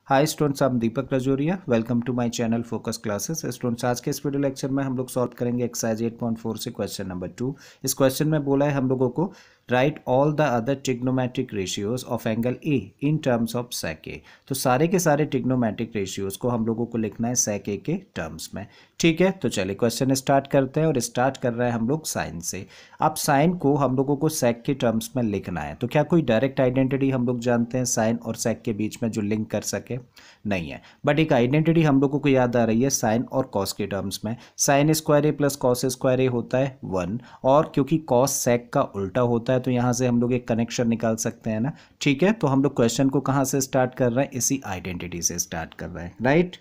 Hi students, I'm Deepak Rajoria. Welcome to my channel focus classes. Students, आज के इस video lecture में हम लोग सॉल्व करेंगे एक्सरसाइज 8.4 से क्वेश्चन नंबर 2। इस क्वेश्चन में बोला है हम लोगों को write all the other trigonometric ratios of angle A in terms of sec A. तो सारे के सारे ट्रिग्नोमेट्रिक रेशियोज को हम लोगों को लिखना है सेक ए के टर्म्स में। ठीक है, तो चलिए क्वेश्चन स्टार्ट करते हैं और स्टार्ट कर रहे हैं हम लोग साइन से। अब साइन को हम लोगों को सेक के टर्म्स में लिखना है, तो क्या कोई डायरेक्ट आइडेंटिटी हम लोग जानते हैं साइन और सेक के बीच में जो लिंक कर सके? नहीं है, बट एक आइडेंटिटी हम लोगों को याद आ रही है साइन और कॉस के टर्म्स में। Sign square A plus cos square ए होता है 1, और क्योंकि कॉस सेक का उल्टा होता है तो यहाँ से हम लोग एक कनेक्शन निकाल सकते हैं ना। ठीक है, तो हम लोग क्वेश्चन को कहाँ से स्टार्ट कर रहे हैं? इसी आइडेंटिटी से स्टार्ट कर रहे हैं, right.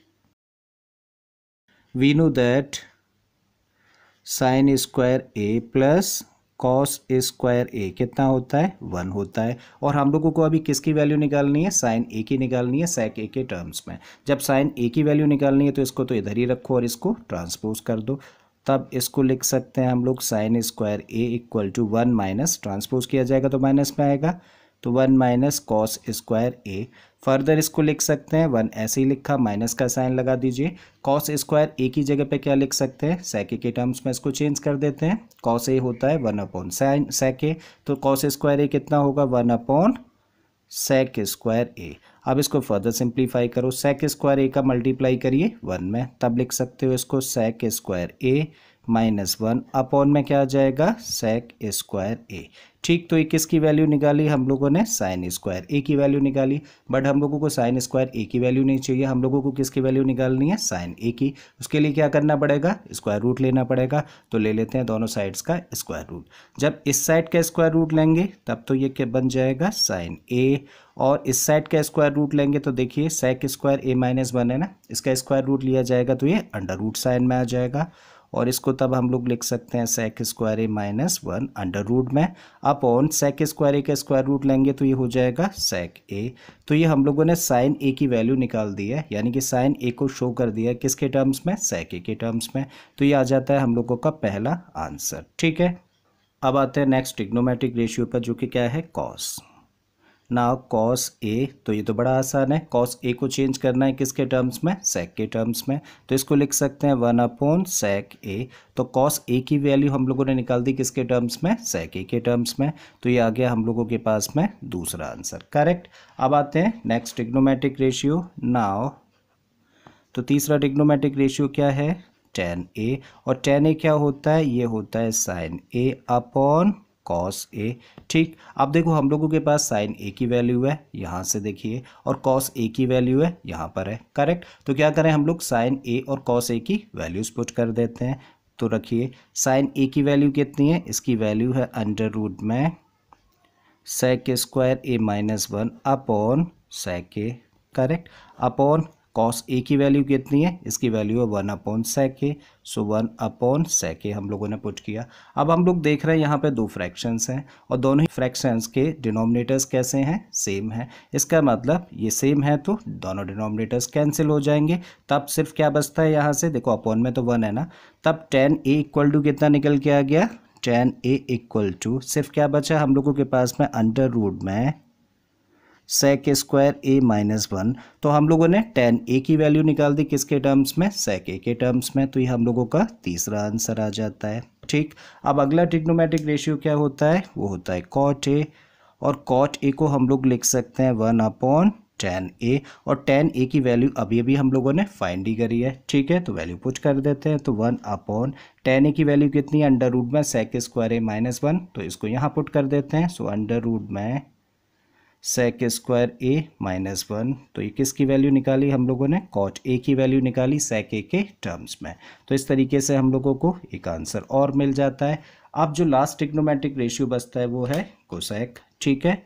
We know that sine square A plus cos square A कितना होता है? 1 होता है। और हम लोगों को अभी किसकी वैल्यू निकालनी है? साइन ए की निकालनी है सेक ए के टर्म्स में। जब साइन ए की वैल्यू निकालनी है तो इसको तो इधर ही रखो और इसको ट्रांसपोज कर दो, तब इसको लिख सकते हैं हम लोग sine square A equal to 1 minus, transpose किया जाएगा तो माइनस में आएगा, तो 1 minus cos square A. Further इसको लिख सकते हैं 1 ऐसे ही लिखा, माइनस का साइन लगा दीजिए। कॉस स्क्वायर ए की जगह पे क्या लिख सकते हैं? सेक ए के टर्म्स में इसको चेंज कर देते हैं। कॉस ए होता है 1 अपॉन साइन सेक ए, तो कॉस स्क्वायर ए कितना होगा? 1 अपॉन सेक स्क्वायर ए। अब इसको फर्दर सिंप्लीफाई करो, सेक स्क्वायर ए का मल्टीप्लाई करिए 1 में, तब लिख सकते हो इसको सेक स्क्वायर ए माइनस 1 अपॉन में क्या आ जाएगा? सेक स्क्वायर ए। ठीक, तो ये किसकी वैल्यू निकाली हम लोगों ने? साइन स्क्वायर ए की वैल्यू निकाली। बट हम लोगों को साइन स्क्वायर ए की वैल्यू नहीं चाहिए, हम लोगों को किसकी वैल्यू निकालनी है? साइन ए की। उसके लिए क्या करना पड़ेगा? स्क्वायर रूट लेना पड़ेगा। तो ले लेते हैं दोनों साइड्स का स्क्वायर रूट। जब इस साइड का स्क्वायर रूट लेंगे तब तो ये क्या बन जाएगा? साइन ए, और इस साइड का स्क्वायर रूट लेंगे तो देखिए सेक स्क्वायर ए माइनस 1 है ना, इसका स्क्वायर रूट लिया जाएगा तो ये अंडर रूट साइन में आ जाएगा, और इसको तब हम लोग लिख सकते हैं सेक स्क्वायर ए माइनस 1 अंडर रूट में अपॉन सेक स्क्वायर ए का स्क्वायर रूट लेंगे तो ये हो जाएगा सेक ए। तो ये हम लोगों ने साइन ए की वैल्यू निकाल दी है, यानी कि साइन ए को शो कर दिया है किसके टर्म्स में? सेक ए के टर्म्स में। तो ये आ जाता है हम लोगों का पहला आंसर। ठीक है, अब आते हैं नेक्स्ट ट्रिग्नोमेट्रिक रेशियो पर, जो कि क्या है? कॉस। नाउ कॉस ए, तो ये तो बड़ा आसान है, कॉस ए को चेंज करना है किसके टर्म्स में? सेक के टर्म्स में। तो इसको लिख सकते हैं 1 अपॉन सेक ए। तो कॉस ए की वैल्यू हम लोगों ने निकाल दी किसके टर्म्स में? सेक ए के टर्म्स में। तो ये आ गया हम लोगों के पास में दूसरा आंसर, करेक्ट। अब आते हैं नेक्स्ट ट्रिग्नोमेट्रिक रेशियो। नाउ तो तीसरा ट्रिग्नोमेट्रिक रेशियो क्या है? tan ए, और tan ए क्या होता है? ये होता है sign A upon cos A. ठीक, अब देखो हम लोगों के पास साइन ए की वैल्यू है यहाँ से देखिए, और कॉस ए की वैल्यू है यहाँ पर है, करेक्ट। तो क्या करें हम लोग? साइन ए और कॉस ए की वैल्यूज पुट कर देते हैं। तो रखिए साइन ए की वैल्यू कितनी है? इसकी वैल्यू है अंडर रूट में sec square A minus 1 upon sec A, correct, upon cos A की वैल्यू कितनी है? इसकी वैल्यू है 1 अपॉन सेक ए, सो 1 अपॉन सेक ए हम लोगों ने पुट किया। अब हम लोग देख रहे हैं यहाँ पे दो फ्रैक्शंस हैं, और दोनों ही फ्रैक्शंस के डिनोमिनेटर्स कैसे हैं? सेम है। इसका मतलब ये सेम है तो दोनों डिनोमिनेटर्स कैंसिल हो जाएंगे, तब सिर्फ क्या बचता है यहाँ से? देखो अपॉन में तो 1 है ना, तब tan ए इक्वल टू कितना निकल के आ गया? tan ए इक्वल टू सिर्फ क्या बचा हम लोगों के पास में? अंडर रूट में सेक स्क्वायर ए माइनस 1। तो हम लोगों ने tan ए की वैल्यू निकाल दी किसके टर्म्स में? सेक ए के टर्म्स में। तो ये हम लोगों का तीसरा आंसर आ जाता है। ठीक, अब अगला ट्रिग्नोमेट्रिक रेशियो क्या होता है? वो होता है कॉट ए, और कॉट ए को हम लोग लिख सकते हैं 1 अपॉन tan ए, और tan ए की वैल्यू अभी अभी हम लोगों ने फाइंड ही करी है। ठीक है, तो वैल्यू पुट कर देते हैं, तो 1 अपॉन tan ए की वैल्यू कितनी है? अंडर रूट में सेक स्क्वायर ए माइनस 1, तो इसको यहाँ पुट कर देते हैं, सो अंडर रूट में सेक स्क्वायर ए माइनस 1। तो ये किसकी वैल्यू निकाली हम लोगों ने? कॉट ए की वैल्यू निकाली सेक ए के टर्म्स में। तो इस तरीके से हम लोगों को एक आंसर और मिल जाता है। अब जो लास्ट ट्रिग्नोमेट्रिक रेशियो बचता है वो है कोसेक। ठीक है,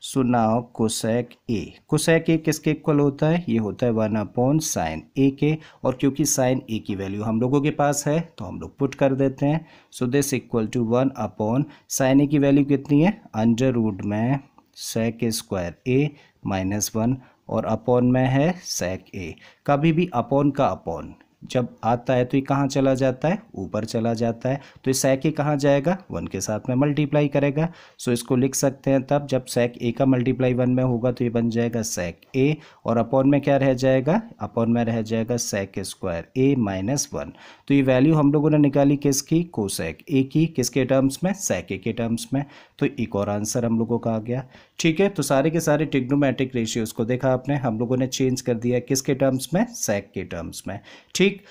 सो नाउ कोसेक ए। कोसेक ए किसके इक्वल होता है? ये होता है 1 अपॉन साइन ए के, और क्योंकि साइन ए की वैल्यू हम लोगों के पास है तो हम लोग पुट कर देते हैं, so this equal to 1 upon sine A की वैल्यू कितनी है? अंडर रूट में सेक स्क्वायर ए माइनस 1, और अपॉन में है सेक ए। कभी भी अपॉन का अपॉन जब आता है तो ये कहाँ चला जाता है, ऊपर चला जाता है, तो ये sec a कहाँ जाएगा, 1 के साथ में मल्टीप्लाई करेगा। सो इसको लिख सकते हैं तब जब sec a का मल्टीप्लाई 1 में होगा तो ये बन जाएगा sec a, और अपॉन में क्या रह जाएगा, अपॉन में रह जाएगा sec स्क्वायर a माइनस 1। तो ये वैल्यू हम लोगों ने निकाली किसकी, कोसेक a की, किसके टर्म्स में, sec a के टर्म्स में। तो एक और आंसर हम लोगों का आ गया। ठीक है, तो सारे के सारे ट्रिग्नोमेट्रिक रेशियोज को देखा आपने, हम लोगों ने चेंज कर दिया किसके टर्म्स में, sec के टर्म्स में। ठीक,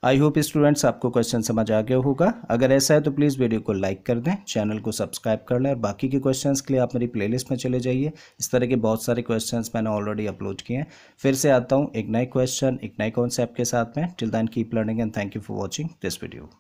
आई होप स्टूडेंट्स आपको क्वेश्चन समझ आ गया होगा। अगर ऐसा है तो प्लीज़ वीडियो को लाइक कर दें, चैनल को सब्सक्राइब कर लें, और बाकी के क्वेश्चंस के लिए आप मेरी प्लेलिस्ट में चले जाइए। इस तरह के बहुत सारे क्वेश्चंस मैंने ऑलरेडी अपलोड किए हैं। फिर से आता हूँ एक नए क्वेश्चन, एक नए कॉन्सेप्ट के साथ में। Till then keep learning and thank you for watching this video.